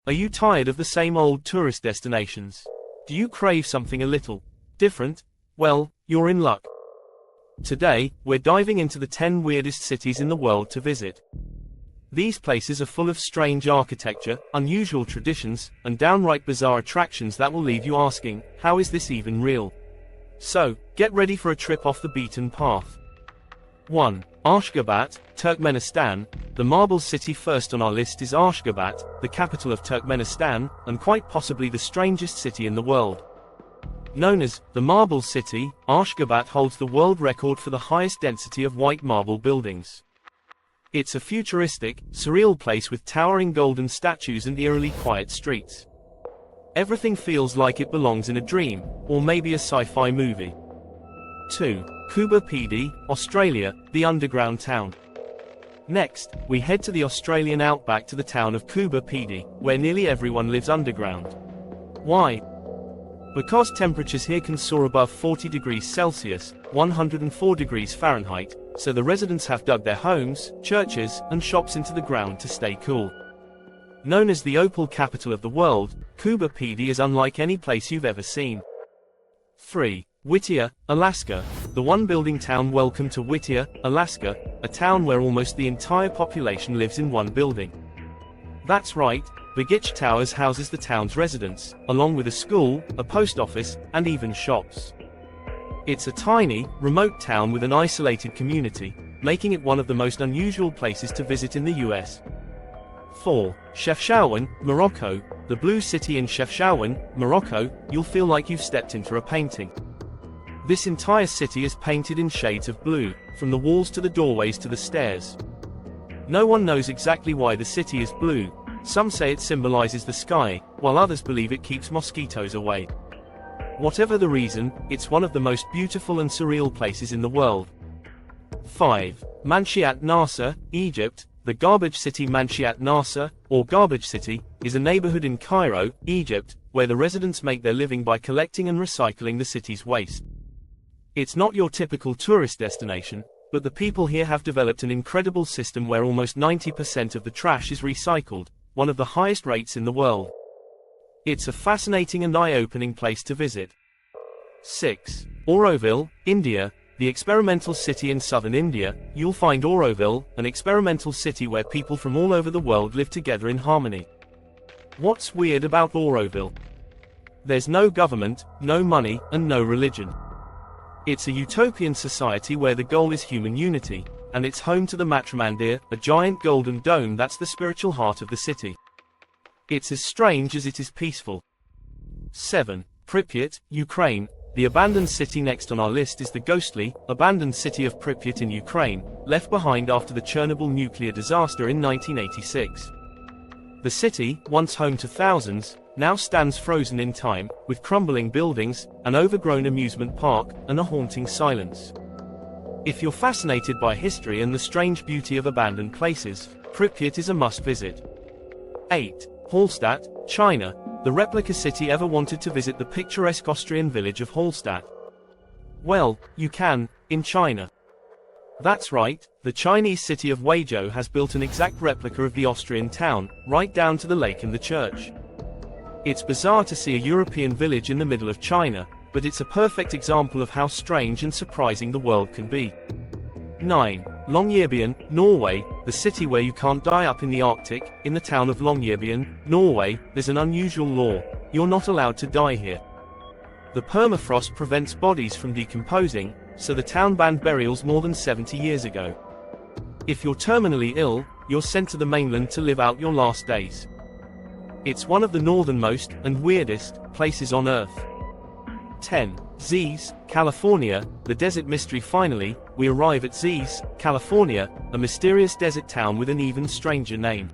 Are you tired of the same old tourist destinations? Do you crave something a little different? Well, you're in luck. Today, we're diving into the 10 weirdest cities in the world to visit. These places are full of strange architecture, unusual traditions, and downright bizarre attractions that will leave you asking, how is this even real? So, get ready for a trip off the beaten path. 1. Ashgabat, Turkmenistan. The marble city first on our list is Ashgabat, the capital of Turkmenistan, and quite possibly the strangest city in the world. Known as the Marble City, Ashgabat holds the world record for the highest density of white marble buildings. It's a futuristic, surreal place with towering golden statues and eerily quiet streets. Everything feels like it belongs in a dream, or maybe a sci-fi movie. 2. Kuba Ped, Australia, the underground town. Next, we head to the Australian outback to the town of Kuba Ped, where nearly everyone lives underground. Why? Because temperatures here can soar above 40 degrees Celsius, 104 degrees Fahrenheit, so the residents have dug their homes, churches, and shops into the ground to stay cool. Known as the opal capital of the world, Kuba Ped is unlike any place you've ever seen. 3. Whittier, Alaska. The one-building town. Welcome to Whittier, Alaska, a town where almost the entire population lives in one building. That's right, Zzyzx Towers houses the town's residents, along with a school, a post office, and even shops. It's a tiny, remote town with an isolated community, making it one of the most unusual places to visit in the US. 4. Chefchaouen, Morocco. The blue city in Chefchaouen, Morocco, you'll feel like you've stepped into a painting. This entire city is painted in shades of blue, from the walls to the doorways to the stairs. No one knows exactly why the city is blue. Some say it symbolizes the sky, while others believe it keeps mosquitoes away. Whatever the reason, it's one of the most beautiful and surreal places in the world. 5. Manshiyat, Naser, Egypt. The garbage city. Manshiyat Naser, or Garbage City, is a neighborhood in Cairo, Egypt, where the residents make their living by collecting and recycling the city's waste. It's not your typical tourist destination, but the people here have developed an incredible system where almost 90% of the trash is recycled, one of the highest rates in the world. It's a fascinating and eye-opening place to visit. 6. Auroville, India. The experimental city in southern India. You'll find Auroville, an experimental city where people from all over the world live together in harmony. What's weird about Auroville? There's no government, no money, and no religion. It's a utopian society where the goal is human unity, and it's home to the Mandir, a giant golden dome that's the spiritual heart of the city. It's as strange as it is peaceful. 7. Pripyat, Ukraine. The abandoned city next on our list is the ghostly, abandoned city of Pripyat in Ukraine, left behind after the Chernobyl nuclear disaster in 1986. The city, once home to thousands, now stands frozen in time, with crumbling buildings, an overgrown amusement park, and a haunting silence. If you're fascinated by history and the strange beauty of abandoned places, Pripyat is a must-visit. 8. Hallstatt, China. The Replica city. Ever wanted to visit the picturesque Austrian village of Hallstatt? Well, you can, in China. That's right, the Chinese city of Huizhou has built an exact replica of the Austrian town, right down to the lake and the church. It's bizarre to see a European village in the middle of China, but it's a perfect example of how strange and surprising the world can be. 9. Longyearbyen, Norway. The city where you can't die up in the Arctic. In the town of Longyearbyen, Norway, there's an unusual law. You're not allowed to die here. The permafrost prevents bodies from decomposing, so the town banned burials more than 70 years ago. If you're terminally ill, you're sent to the mainland to live out your last days. It's one of the northernmost and weirdest places on Earth. 10. Zzyzx, California, the desert mystery. Finally, we arrive at Zzyzx, California, a mysterious desert town with an even stranger name.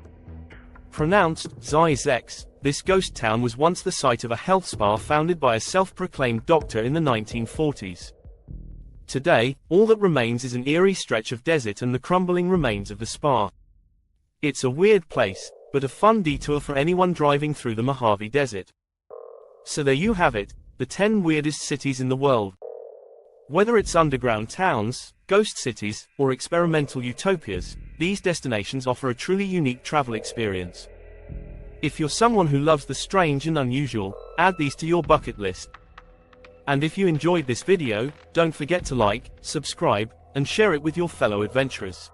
Pronounced Zzyzx, this ghost town was once the site of a health spa founded by a self-proclaimed doctor in the 1940s. Today, all that remains is an eerie stretch of desert and the crumbling remains of the spa. It's a weird place, but a fun detour for anyone driving through the Mojave Desert. So there you have it, the 10 weirdest cities in the world. Whether it's underground towns, ghost cities, or experimental utopias, these destinations offer a truly unique travel experience. If you're someone who loves the strange and unusual, add these to your bucket list. And if you enjoyed this video, don't forget to like, subscribe, and share it with your fellow adventurers.